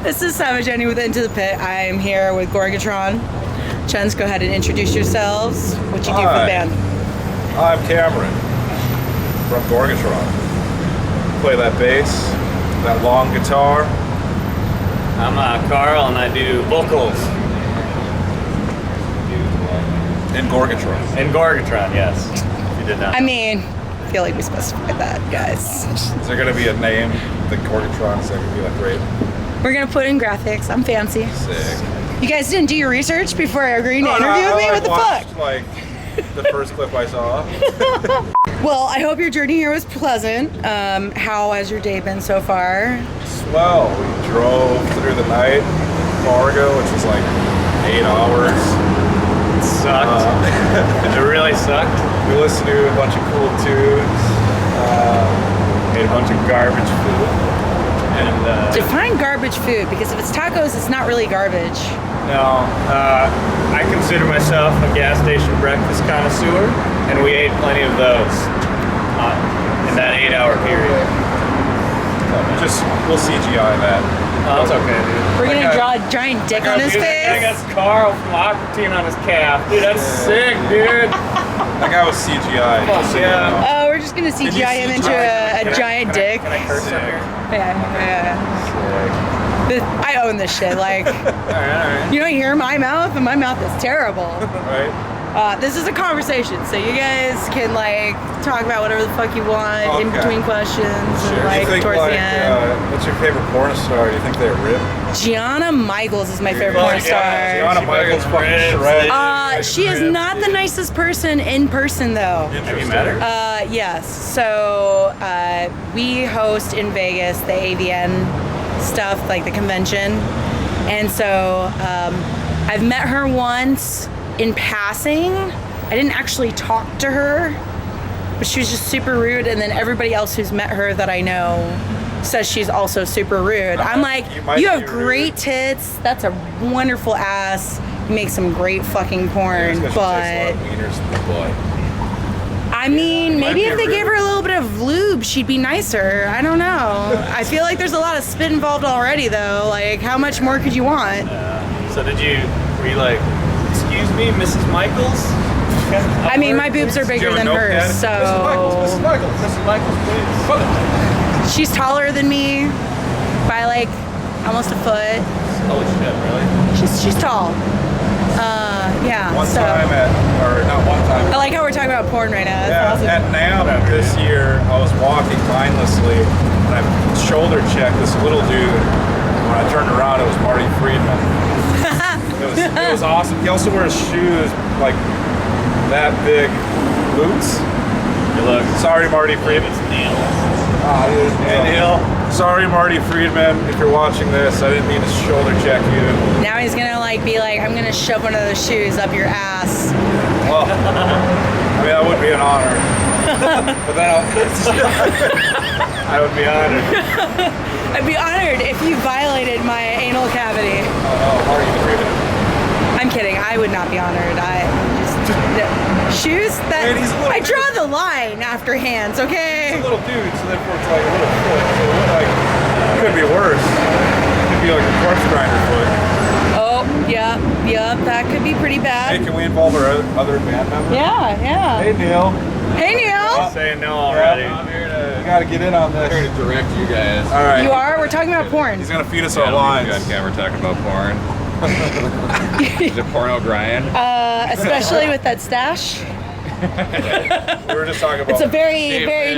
This is Savage Jenny with Into the Pit. I'm here with Gorgatron. Chens, go ahead and introduce yourselves. What you do for the band. I'm Cameron from Gorgatron. Play that bass, that long guitar. I'm Carl and I do vocals. In Gorgatron. In Gorgatron, yes. If you did not. I mean, I feel like we specified that, guys. Is there going to be a name, the Gorgatron? Is that going to be like great? We're going to put in graphics. I'm fancy. Sick. You guys didn't do your research before agreeing to interview with me? What the fuck? Like the first clip I saw. Well, I hope your journey here was pleasant. How has your day been so far? Swell. We drove through the night in Fargo, which was like 8 hours. It sucked. It really sucked. We listened to a bunch of cool tunes. Ate a bunch of garbage food. And Define garbage food, because if it's tacos, it's not really garbage. no, I consider myself a gas station breakfast connoisseur, and we ate plenty of those in that 8-hour period. We'll CGI that. Oh, that's okay, dude. We're gonna draw a giant dick on his I face. got Carl from Aquatine on his calf. Dude, that's sick, dude. That guy was CGI. Yeah. Oh, we're just gonna CGI him into a giant dick. Can I curse on here? Yeah. I own this shit. Like, Alright. you don't hear my mouth, and my mouth is terrible. Right? This is a conversation, so you guys can like talk about whatever the fuck you want in between questions, and like Do you think, towards the end. what's your favorite porn star? Do you think they're ripped? Gianna Michaels is my favorite porn star. Gianna Michaels fucking shredded. She is not the nicest person in person, though. Have you met her? Yes. So we host in Vegas the AVN stuff, like the convention, and so I've met her once in passing. I didn't actually talk to her, but she was just super rude, and then everybody else who's met her that I know says she's also super rude. I'm like, you have great tits, that's a wonderful ass, you make some great fucking porn, but I mean, maybe if they gave her a little bit of lube, she'd be nicer. I don't know. I feel like there's a lot of spit involved already, though. Like, how much more could you want? So were you like, excuse me, Mrs. Michaels? I mean, my boobs are bigger than hers, so... Mrs. Michaels, please. She's taller than me by like almost a foot. Holy shit, really? She's tall. Yeah. Not one time. I like how we're talking about porn right now. That's Yeah, awesome. at NAMM this year, I was walking mindlessly, and I shoulder checked this little dude. When I turned around, it was Marty Friedman. It was awesome. He also wears shoes like that big, boots. You look. Sorry, Marty Friedman. It's Neil. Hey, Neil. Sorry, Marty Friedman, if you're watching this, I didn't mean to shoulder check you. Now he's gonna be like, I'm gonna shove one of those shoes up your ass. Well, I mean, that would be an honor. But then I would be honored. I'd be honored if you violated my anal cavity. Marty Friedman. I'm kidding. I would not be honored. Shoes that Man, he's a little I draw the line after hands. Okay. He's a little dude, so therefore it's like a little foot. So it could be worse. It could be like a corpse grinder foot. Oh, yeah, that could be pretty bad. Hey, can we involve our other band members? Yeah. Hey, Neil. Hey, Neil. Saying no already. I'm here to. We gotta get in on this. I'm here to direct you guys. All right. You are? We're talking about porn. He's gonna feed us Yeah, our lines. on camera talking about porn. Is it porno grind? Especially with that stash. We were just talking about. It's a very Shave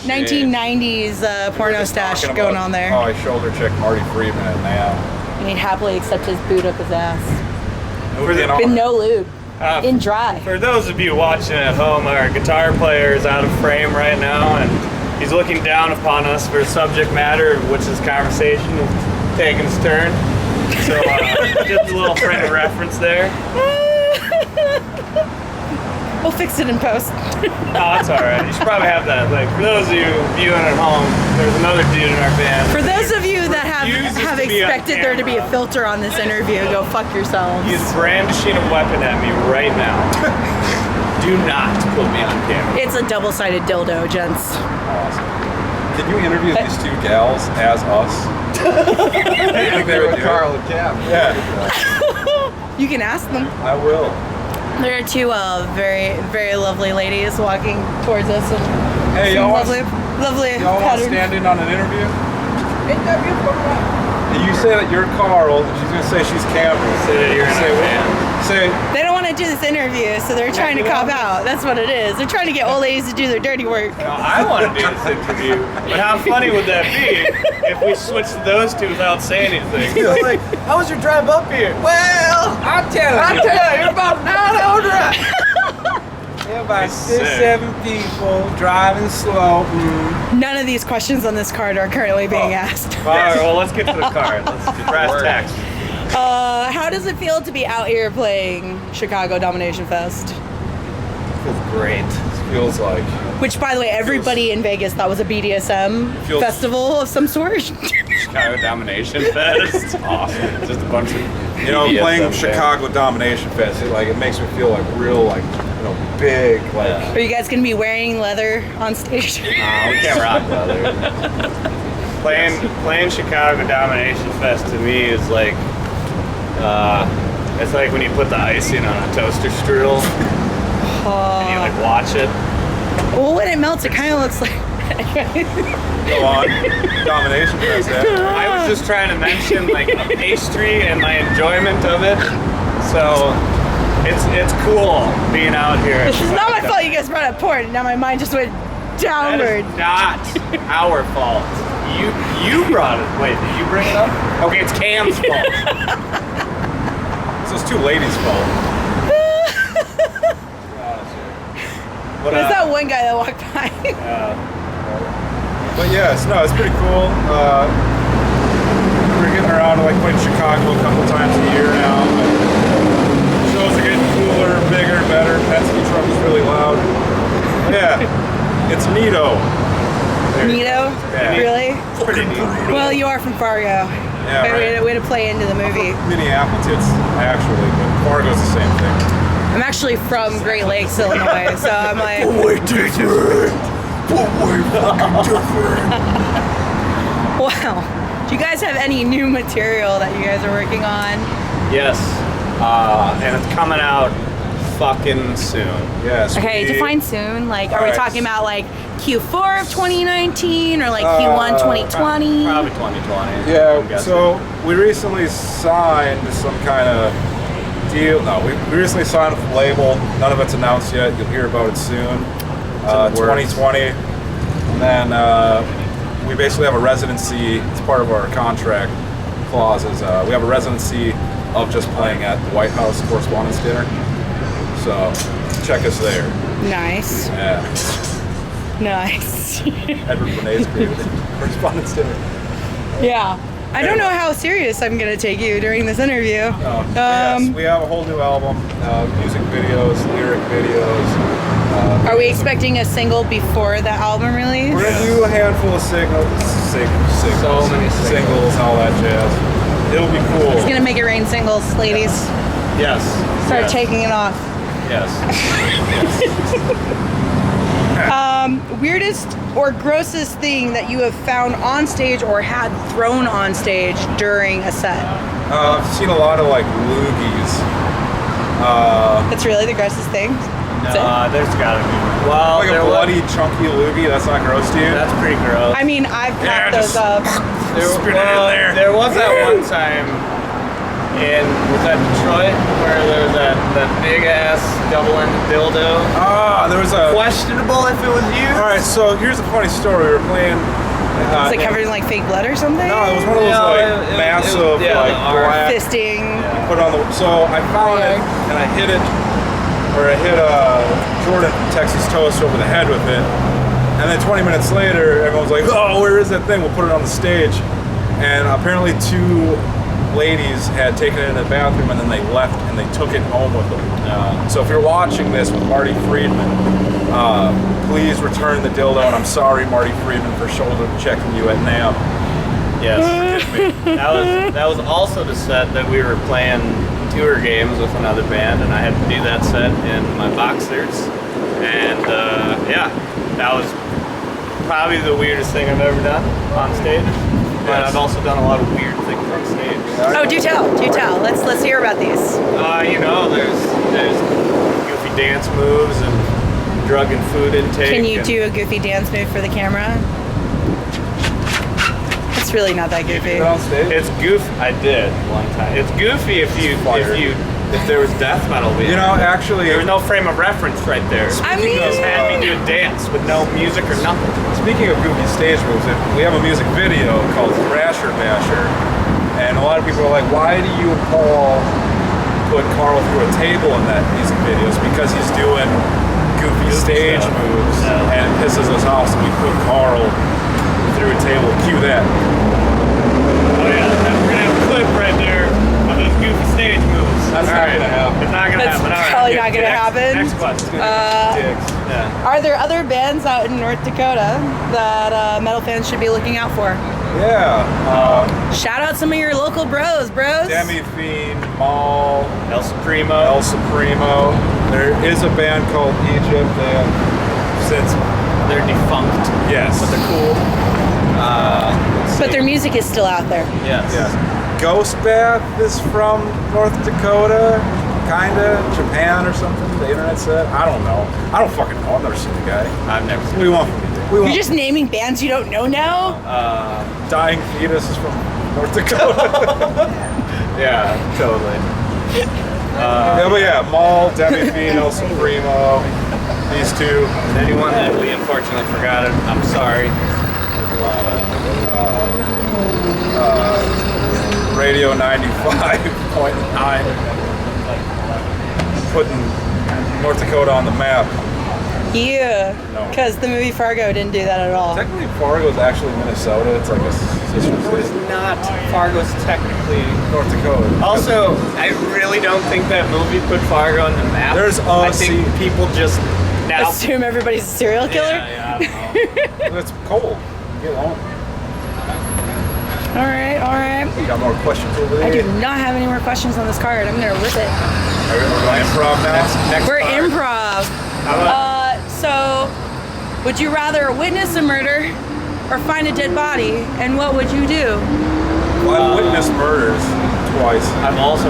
1990s porno stash going on there. Oh, I shoulder checked Marty Friedman at NAMM. And he'd happily accept his boot up his ass. With no lube. In dry. For those of you watching at home, our guitar player is out of frame right now, and he's looking down upon us for subject matter, which is conversation is taking its turn. So just a little frame of reference there. We'll fix it in post. Oh, it's all right. You should probably have that. Like, for those of you viewing at home, there's another dude in our band. For those of you that have to be on expected there to be a camera. filter on this interview, go fuck yourselves. He's brandishing a weapon at me right now. Do not put me on camera. It's a double-sided dildo, gents. Awesome. Can you interview these two gals as us? I think they would do Carl and Cam. Yeah, You can ask them. I will. There are two very, very lovely ladies walking towards us. And Hey, some y'all want lovely y'all want to patterns. stand in on an interview? You say that you're Carl, and she's gonna say she's Cameron. Say that you're in Say a what? band. Say They don't want to do this interview, so they're trying to cop out. That's what it is. They're trying to get old ladies to do their dirty work. Now, I want to do this interview, but how funny would that be if we switched to those two without saying anything? Like, how was your drive up here? Well, I'll tell you, you're about 9 hours drive. Yeah, about Sick. 6-7 people driving slow. None of these questions on this card are currently being asked. All right, well, let's get to the card. Let's get brass tacks. How does it feel to be out here playing Chicago Domination Fest? Feels great. Feels like Which, by the way, everybody in Vegas thought was a BDSM Feels- festival of some sort. Chicago Domination Fest. Awesome. Just a bunch of BDSM playing bands. Chicago Domination Fest. It makes me feel like real, big, Are you guys gonna be wearing leather on stage? We can't rock leather. Playing Chicago Domination Fest to me is like, it's like when you put the icing on a toaster strudel and you like watch it. Well, when it melts, it kind of looks like. Go on. Domination Fest. I was just trying to mention like pastry and my enjoyment of it. So it's cool being out here. This is not my fault. You guys brought up porn. Now my mind just went That downward. is not our fault. You brought it. Wait, did you bring it up? Okay, it's Cam's fault. It's those two ladies' fault. What There's that one guy that walked by. But yes, no, it's pretty cool. We're getting around to playing Chicago a couple times a year now. Shows are getting cooler, bigger, better. Penske truck is really loud. Yeah, it's neato. Nito? Yeah. Really? It's pretty neat. Well, you are from Fargo. Yeah, right. Way to play into the movie. Minneapolis, actually, but Fargo's the same thing. I'm actually from Great Lakes, Illinois, so I'm like. Way different. Way fucking different. Wow. Do you guys have any new material that you guys are working on? Yes, and it's coming out fucking soon. Yes. Okay, we- define soon. Like, are we Alright. talking about like Q4 of 2019 or like Q1 2020? Probably 2020. I'm Yeah, guessing. so we recently signed some kind of deal. No, we recently signed with a label. None of it's announced yet. You'll hear about it soon. in the works. 2020. And then we basically have a residency. It's part of our contract clauses. We have a residency of just playing at the White House Correspondents' Dinner. So check us there. Nice. Yeah. Nice. Edward Renee's created Correspondents' Dinner. Yeah. I don't know how serious I'm gonna take you during this interview. Yes, we have a whole new album, music videos, lyric videos. Are we expecting a single before the album release? We're gonna do a handful of singles, So many singles, all that jazz. It'll be cool. It's gonna make it rain singles, ladies. Yes. Start yes. taking it off. Yes. Weirdest or grossest thing that you have found on stage or had thrown on stage during a set? I've seen a lot of loogies. That's really the grossest thing? That's it? There's gotta be. Well, Like a there bloody, chunky loogie. That's not gross to you? That's pretty gross. I mean, I've packed those just- up. There was that one time was that Detroit where there was that big ass double-ended dildo. There was a. Questionable if it was you. All right, so here's a funny story. We were playing. It's like covered in like fake blood or something? No, it was one of those massive the art. black. Fisting. Put on the. So I found it and I hit it, or I hit Jordan from Texas Toast over the head with it. And then 20 minutes later, everyone was like, "Oh, where is that thing? We'll put it on the stage." And apparently, two ladies had taken it in the bathroom and then they left and they took it home with them. So if you're watching this with Marty Friedman, please return the dildo. And I'm sorry, Marty Friedman, for shoulder checking you at NAM. Yes. That was also the set that we were playing tour games with another band, and I had to do that set in my boxers. And that was probably the weirdest thing I've ever done on stage. but I've also done a lot of weird things on stage. Oh, do tell. Let's hear about these. You know, there's goofy dance moves and drug and food intake. Can you do a goofy dance move for the camera? It's really not that goofy. On stage? It's goofy. I did one time. It's goofy if there was death metal. You know, actually, there was no frame of reference right there. I You mean, just had me do a dance with no music or nothing. speaking of goofy stage moves, we have a music video called Thrasher Basher, and a lot of people are like, why do you and Paul put Carl through a table in that music video? It's because he's doing goofy stage moves, and it pisses us off, so we put Carl through a table. Cue that. Oh yeah, we're gonna have a clip right there of those goofy stage moves. That's not gonna happen. It's not gonna That's happen. All right. probably not gonna happen. Next question. Dicks. Yeah. are there other bands out in North Dakota that metal fans should be looking out for? Yeah. Shout out some of your local bros. Demi Fiend, Maul, El Supremo. El Supremo. There is a band called Egypt that since They're defunct. yes. But they're cool. But their music is still out there. Yes. Yes. Ghost Bath is from North Dakota, kinda. Japan or something, the internet said. I don't know. I don't fucking know. I've never seen the guy. I've never What seen do you want from me? We You're want just naming bands you don't know now? Dying Fetus is from North Dakota. Yeah, totally. Yeah, but yeah, Maul, Demi Fiend, El Supremo, these two. And anyone that we unfortunately forgot it, I'm sorry. Radio 95.9, putting North Dakota on the map. Yeah. No. Because the movie Fargo didn't do that at all. Technically, Fargo is actually Minnesota. It's like a sister city. Not Fargo's technically. North Dakota. Also, I really don't think that movie put Fargo on the map. There's I think people just now. Assume everybody's a serial killer? Yeah, I don't know. It's cold. Get on. All right. You got more questions over there? I do not have any more questions on this card. I'm going to rip it. Are we going improv now? Next We're part. improv. How about- So, would you rather witness a murder or find a dead body? And what would you do? Well, I've witnessed murders twice. I've I've also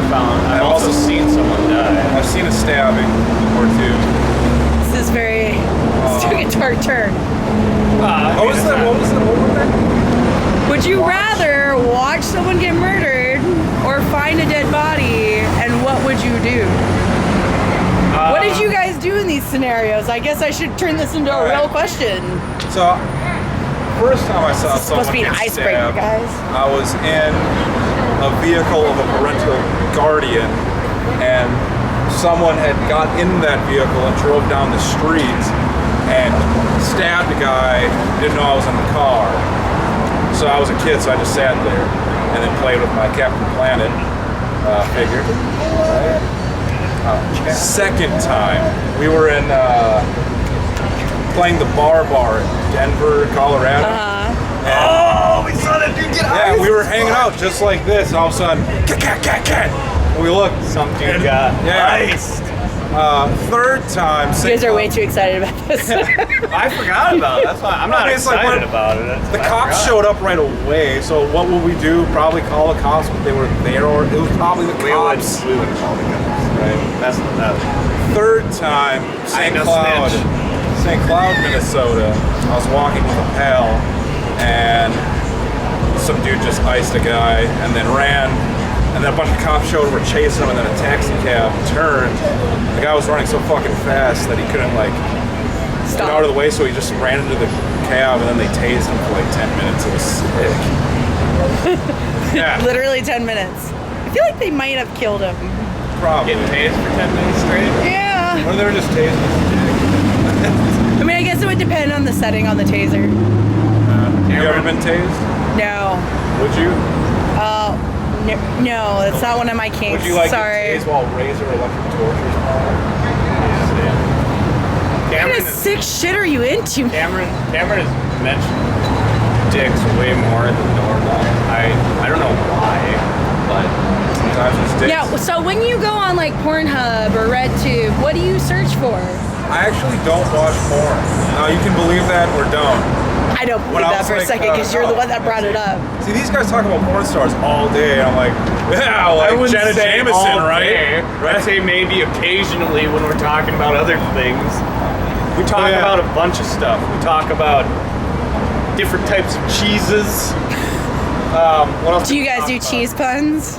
also seen someone die. I've seen a stabbing or two. This is very. It's took a dark turn. What was that? What was that? Would you rather watch someone get murdered or find a dead body? And what would you do? What did you guys do in these scenarios? I guess I should turn this into a real question. So, first time I saw This is supposed to be an someone get icebreaker, stabbed, guys. I was in a vehicle of a parental guardian, and someone had got in that vehicle and drove down the street and stabbed a guy. Didn't know I was in the car. So I was a kid, so I just sat there and then played with my Captain Planet figure. Second time, we were in playing the bar in Denver, Colorado. Oh, we saw that dude get Yeah, we were hanging out just like this, and all of a sudden, cat. And we looked. Some dude got iced. Third time. You guys are way too excited about this. I forgot about it. That's why I'm not It's like excited when about it. The cops showed up right away, so what would we do? Probably call the cops, but they were there, or it was probably the cops. We would call the cops. Right. That's Third time, St. Cloud, St. Cloud, Minnesota. I was walking with a pal, and some dude just iced a guy, and then ran. And then a bunch of cops showed, were chasing him, and then a taxi cab turned. The guy was running so fucking fast that he couldn't get out of the way, so he just ran into the cab, and then they tased him for 10 minutes. It was sick. Yeah, Literally 10 minutes. I feel like they might have killed him. probably. getting tased for 10 minutes straight. Yeah. Or they were just tasing I mean, I guess it would depend on the setting on the taser. him. You ever been tased? No. Would you? No, that's not one of my kinks. Would you like Sorry. to tase while razor electric tortures and all that? What kind Cameron of sick shit are you into? Cameron has mentioned dicks way more than normal. I don't know why, but Sometimes it's dicks. Yeah, so when you go on like Pornhub or RedTube, what do you search for? I actually don't watch porn. Now you can believe that or don't. I don't When believe I that was for a like, second because you're the one that brought it up. See, these guys talk about porn stars all day, and I'm like, yeah, like Jenna Jameson, right? I'd say maybe occasionally when we're talking about other things. We talk about a bunch of stuff. We talk about different types of cheeses. What else Do you guys do cheese puns?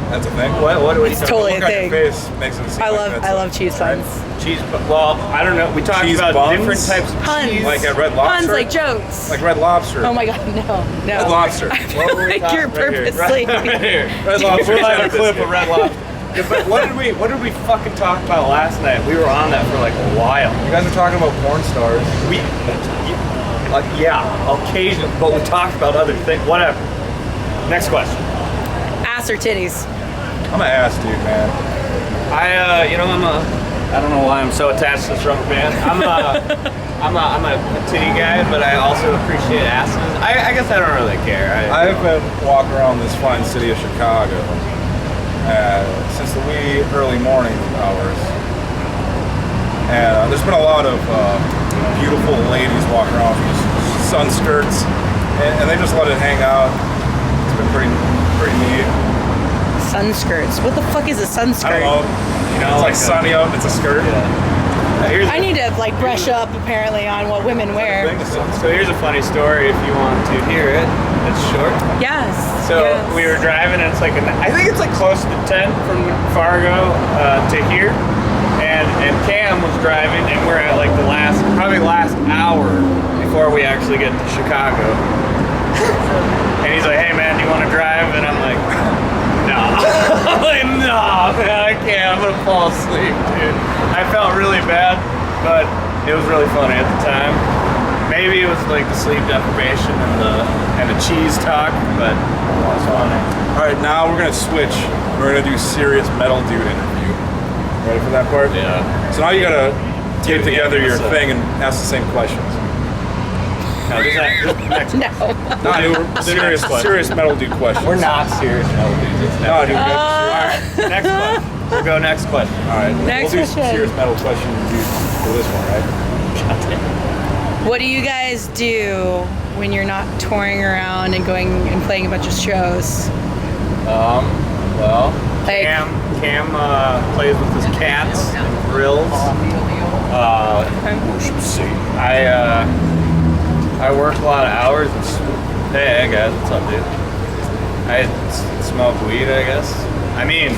That's a thing. What do we It's talk totally Look a at thing. your face makes it seem I like love that's I love cheese puns. cheese? Well, I don't know. We talked Cheese about buns? different types of Puns. cheese. Like at Red Lobster? Puns like jokes. Like Red Lobster. Oh my god, no. Red Lobster. I feel like you're Right here. purposely. Right here. Red Lobster. We'll have a Biscuit. clip of Red Lobster. Yeah, but what did we fucking talk about last night? We were on that for like a while. You guys are talking about porn stars. Yeah, occasionally, but we talked about other things. Whatever. Next question. Ass or titties? I'm an ass dude, man. I don't know why I'm so attached to this rubber band. I'm a titty guy, but I also appreciate asses. I guess I don't really care. I've been walking around this fine city of Chicago since the wee early morning hours. And there's been a lot of beautiful ladies walking around with sun skirts, and they just let it hang out. It's been pretty neat. Sun skirts. What the fuck is a sun I skirt? don't know. It's like sunny out. It's a skirt. I need to like brush up apparently on what women wear. So here's a funny story if you want to hear it. It's short. Yes. So yes. we were driving, and it's like I think it's like close to 10 from Fargo to here, and Cam was driving, and we're at like probably last hour before we actually get to Chicago. And he's like, "Hey man, do you want to drive?" And I'm like, "No." I'm like, "No, man, I can't. I'm gonna fall asleep, dude." I felt really bad, but it was really funny at the time. Maybe it was like the sleep deprivation and the cheese talk, but it was funny. All right, now we're gonna switch. We're gonna do serious metal dude interview. Ready for that part? Yeah. So now you gotta get together your so. thing and ask the same questions. No, next No. No, dude, we're serious metal dude questions. We're not serious metal dudes. It's No, dude. Alright, next question. We'll go next question. All right. Next we'll do some question. serious metal question dude for this one, right? What do you guys do when you're not touring around and going and playing a bunch of shows? Well, Like- Cam plays with his cats and grills. I work a lot of hours. Hey guys, what's up, dude? I smoke weed, I guess. I mean,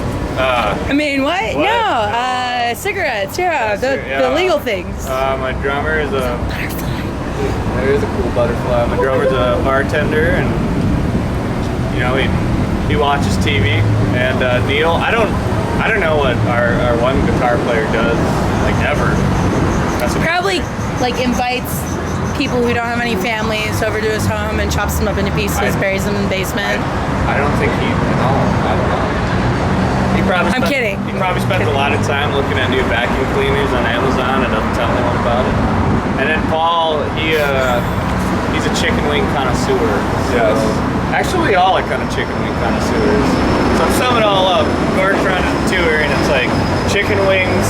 what? What? No, cigarettes. Yeah, the legal things. my drummer is there is a cool butterfly. My drummer's a bartender, and he watches TV. And Neil, I don't know what our one guitar player does, like ever. That's what Probably like invites people who don't have any families over to his home and chops them up into pieces, buries them in the basement. I don't think I don't know. I'm kidding. He probably spends a lot of time looking at new vacuum cleaners on Amazon and doesn't tell anyone about it. And then Paul, he's a chicken wing connoisseur. Yes. Actually, we all are kind of chicken wing connoisseurs. So to sum it all up, Gorgatron is a tour, and it's like chicken wings,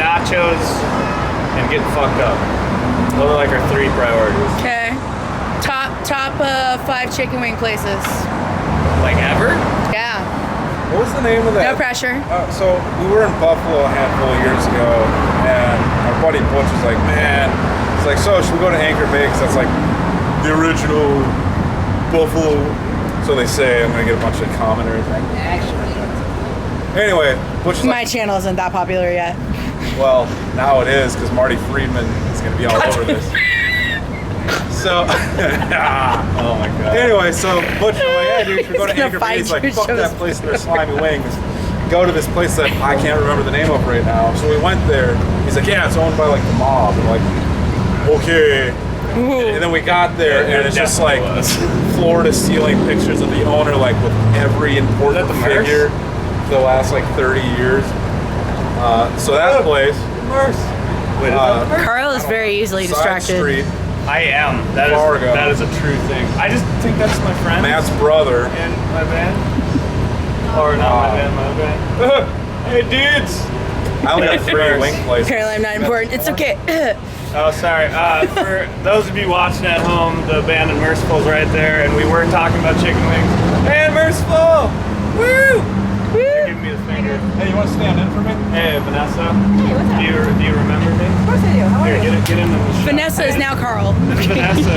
nachos, and getting fucked up. Those are like our 3 priorities. Okay. Top 5 chicken wing places. Like ever? Yeah. What was the name of that? No pressure. So we were in Buffalo a handful of years ago, and our buddy Butch was like, "Man," it's like, "So should we go to Anchor Bay? 'Cause that's like the original Buffalo." So they say. I'm gonna get a bunch of commenters. Anyway, Butch was My like, channel isn't that popular yet. "Well, now it is because Marty Friedman is gonna be all over this." So, Oh my god. anyway, so Butch was like, "Hey, dude, should we go to He's gonna Anchor Bay?" He's like, find "Fuck your that shows. place, they're slimy wings. Go to this place that I can't remember the name of right now." So we went there. He's like, "Yeah, it's owned by like the mob." I'm like, "Okay." And then we got there, and it's just like floor to ceiling pictures of the owner, like with every important Is that the Merce? figure for the last like 30 years. So that place, Wait, Carl is very easily Side distracted. Street, I am. Fargo. That is a true thing. I just think that's my friend. Matt's brother. In my band. Or not my band, my band. Hey dudes! I only got 3 Merce. wing places. Apparently I'm not important. It's okay. Oh, sorry. For those of you watching at home, the band Unmerciful's right there, and we were talking about chicken wings. Hey, Unmerciful! Woo! They're giving me the finger. Hey, you want to stand in for me? Hey, Vanessa. Hey, what's up? Do you remember me? Of course I do. How are Here, you? get in the shot. Vanessa is now Carl. This is Vanessa.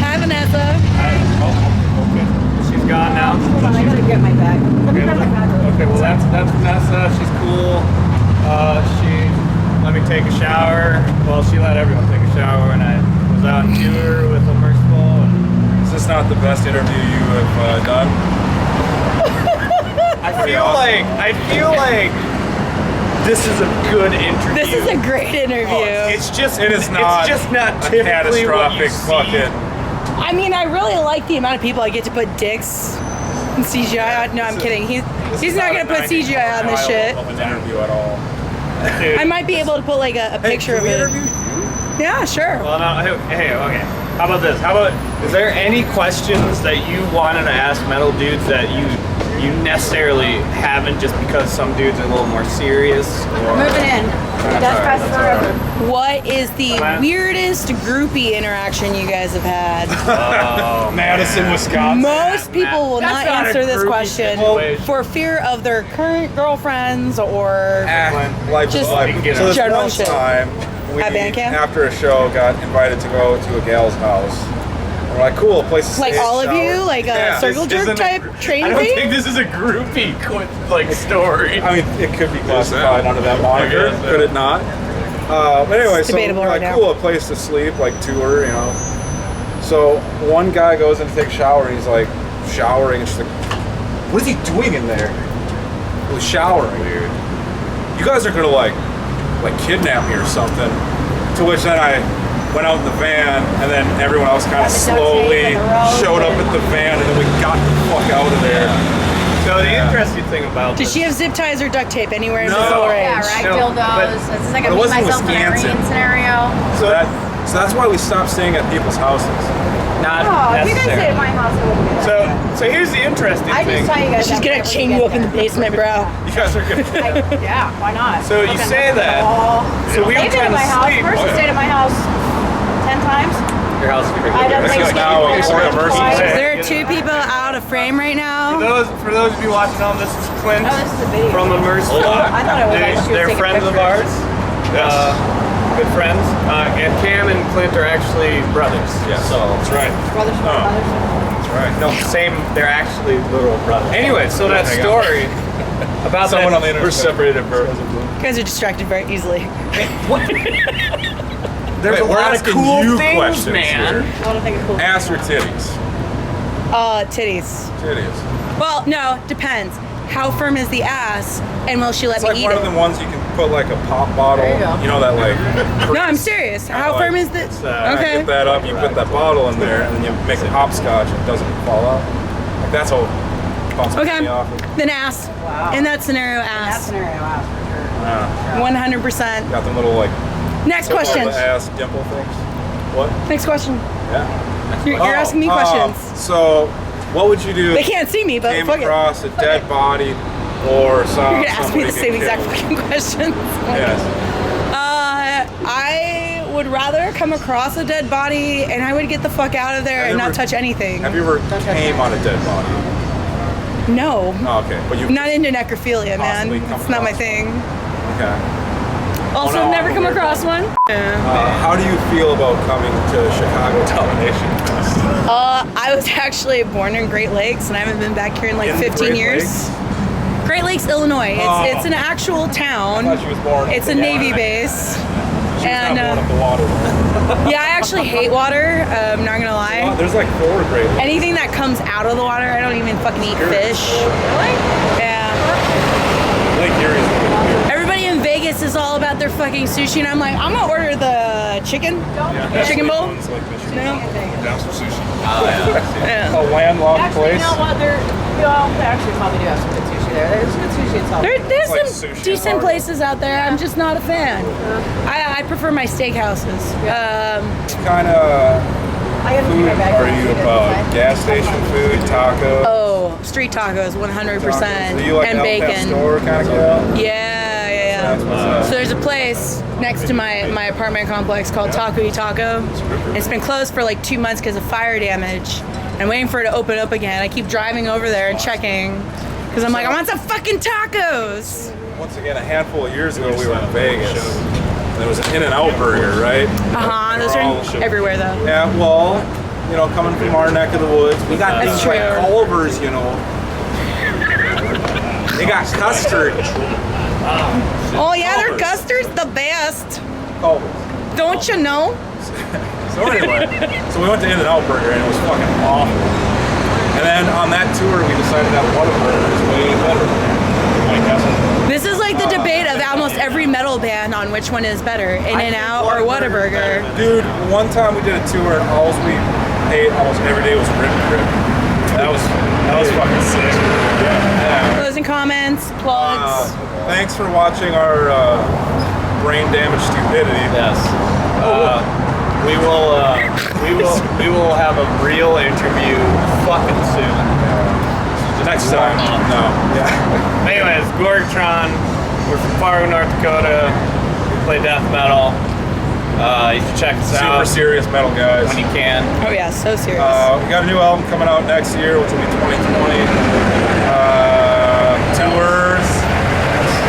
Hi, Vanessa. Okay. She's gone now. Hold on, I gotta get my bag. Let me grab my bag. Okay, well that's Vanessa. She's cool. She let me take a shower. Well, she let everyone take a shower, and I was out in tour with Unmerciful. Is this not the best interview you have done? I feel like this is a good interview. This is a great interview. It is not. It's just not a typically what you catastrophic see. fucking. I mean, I really like the amount of people I get to put dicks in CGI on. No, I'm kidding. He's not gonna put CGI on this shit. Of an interview at all. Dude. I might be able to put like a picture of it. Yeah, sure. Well, no, hey, okay. How about this? Is there any questions that you wanted to ask metal dudes that you necessarily haven't, just because some dudes are a little more serious? Or... Moving in. That's fast forever. What is the weirdest groupie interaction you guys have had? Madison, Wisconsin. Most people will not That's not a answer this groupie question situation. for fear of their current girlfriends or Life Just is life. get So this general one shit. time, we, At band camp? after a show, got invited to go to a gal's house. We're like, cool, place to like stay, all of shower. you, like a circle jerk type training I don't thing? think this is a groupie story. I mean, it could be classified under that moniker, guess, yeah. could it not? But anyway, It's so debatable we're like, right now. cool, a place to sleep, like tour, you know. So one guy goes in to take a shower, and he's like showering, and she's like, "What is he doing in there?" He was showering. Weird. You guys are gonna like kidnap me or something. To which then I went out in the van, and then everyone else kind of slowly showed up at the van, and then we got the fuck out of there. So the interesting thing about Did this, she have zip ties or duct tape anywhere in No. visible Yeah, range? right. No, but- Dildos. This is like a but it me, wasn't myself, and Wisconsin. Irene scenario. So that's why we stopped staying at people's houses. not Oh, if you guys stayed necessary. at my house, it wouldn't be that So here's the interesting bad. I thing. just tell you guys. She's that gonna whenever chain we you get up in the there. basement, bro. You guys are good. Yeah, why not? So you Fucking say look at that. the wall. So we were They've been trying at my to house. sleep. Person stayed at my house 10 times. Your house is I don't think It's now a Unmerciful. There are two people out of frame right now. For those of you watching home, this is Clint Oh, this is a video. from Unmerciful. I thought it was like she was They're taking friends of pictures. ours. Good friends. And Cam and Clint are actually brothers. Yes. So That's right. Brothers from Oh. brothers. That's right. No, same. They're actually literal brothers. Anyway, so that Hang on. story about someone that, on the internet. we're separated for. You guys are distracted very easily. There's Wait, a we're lot of asking cool you things, questions man. here. I want to think of cool. Ass or titties? Titties. Titties. Well, no, depends. How firm is the ass, and will she let It's me like eat one it? of the ones you can put like a pop bottle. There you go. You know that like. No, I'm serious. How like- firm is this? Okay. Get that up. You put that bottle in there, and then you make a hopscotch. And it doesn't fall out. Like that's how. Okay. Me off. Then ass. Wow. In that scenario, In that ass. scenario, ass for sure. Yeah. 100%. Got them little like. Next question. Ass dimple things. What? Next question. Yeah. You're asking me questions. So, what would you do? They if can't see me, but came fuck it. across a dead body or saw You're gonna ask me somebody the same get exact killed? fucking questions. Yes. I would rather come across a dead body and I would get the fuck out of there Have and you not ever- touch anything. Have you ever touch came on a dead body? No. Oh, okay, but you. I'm not into necrophilia, man. Possibly come It's not my across thing. Okay. Also, no, never I'm come aware. across one. How do you feel about coming to Chicago Domination Fest? I was actually born in Great Lakes and I haven't been back here in like In 15 Great years. Lakes? Great Lakes, Illinois. Oh. It's an actual town. I thought she was born. It's a in Navy water. base. She was And not born up the water. yeah, I actually hate water. I'm not gonna lie. There's like 4 Great Lakes. Anything that comes out of the water, I don't even fucking eat fish. Really? Yeah. Lake Erie is good. Everybody in Vegas is all about their fucking sushi, and I'm like, I'm gonna order the chicken. Yeah. Chicken bowl? One's like Michigan. No? Down some sushi. Yeah. A landlocked Actually, place. you know what? They actually probably do have some good sushi there. There's good sushi in South. There's Like some sushi decent bar. places out there. I'm just not a fan. I prefer my steakhouses. Kind of I gotta food keep my bag. are you about? Gas station food, taco? Oh, street tacos, 100%, Are you like and an El bacon. Pastor kind of gal? Yeah. Yeah. That's what's up. So there's a place next to my apartment complex called Taco y Taco. It's been closed for like 2 months because of fire damage. I'm waiting for it to open up again. I keep driving over there and checking because I'm like, I want some fucking tacos. Once again, a handful of years ago, we were in Vegas. There was an In-N-Out burger, right? Those are everywhere though. Yeah, well, you know, coming from our neck of the woods, we got That's things like true. Culver's, you know. They got custard. Oh yeah, their custard's the best. Culver's. Don't you know? So anyway, so we went to In-N-Out Burger and it was fucking awful. And then on that tour, we decided that Whataburger is way better. I guess. This is like the debate of almost every metal band on which one is better, In-N-Out or Whataburger. Dude, one time we did a tour and all we ate almost every day was rib rib. That was fucking sick. Yeah. Closing comments, plugs. Thanks for watching our brain damage stupidity. Yes. We will have a real interview fucking soon. Next time. No. Yeah. Anyways, Gorgatron. We're from Fargo, North Dakota. We play death metal. You can check us Super out serious metal guys. when you can. Oh yeah, so serious. We got a new album coming out next year, which will be 2020. Tours.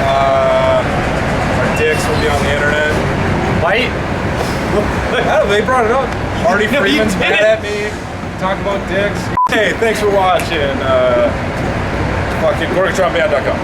Our dicks will be on the internet. Bite. Oh, they brought it up. Marty No, you Freeman's mad didn't. at me. Talk about dicks. Hey, thanks for watching. Fucking GorgatronBand.com.